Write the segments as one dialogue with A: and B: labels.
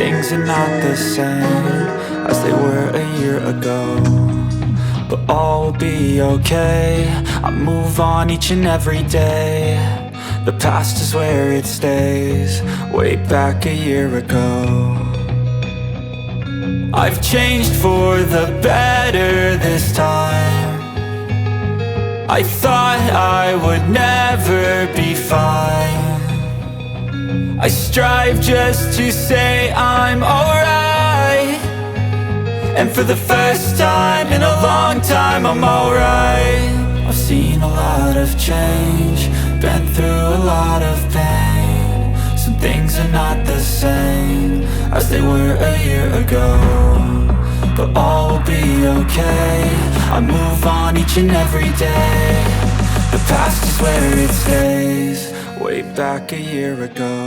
A: things are not the same as they were a year ago. But all will be okay, I move on each and every day. The past is where it stays, way back a year ago. I've changed for the better this time. I thought I would never be fine. I strive just to say I'm alright, and for the first time in a long time I'm alright. I've seen a lot of change, been through a lot of pain. Some things are not the same as they were a year ago. But all will be okay, I move on each and every day. The past is where it stays, way back a year ago.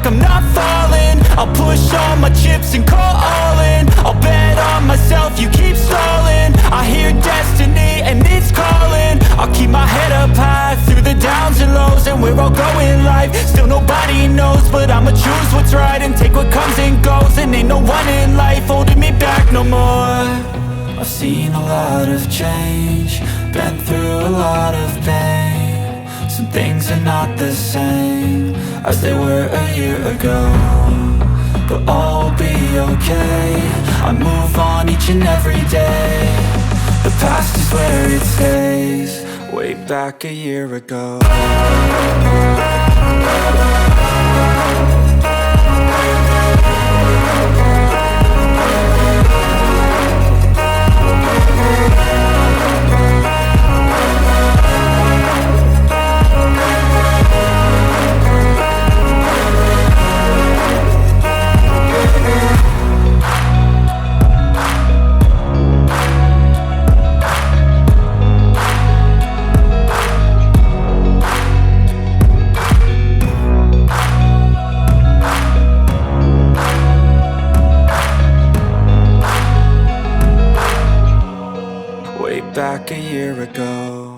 A: I'm not falling, I'll push all my chips and call all in. I'll bet on myself, you keep stalling. I hear destiny and it's calling. I'll keep my head up high through the downs and lows, and we're all going live. Still nobody knows, but I'ma choose what's right and take what comes and goes. And ain't no one in life holding me back no more. I've seen a lot of change, been through a lot of pain. Some things are not the same as they were a year ago. But all will be okay, I move on each and every day. The past is where it stays, way back a year ago. Back a year ago.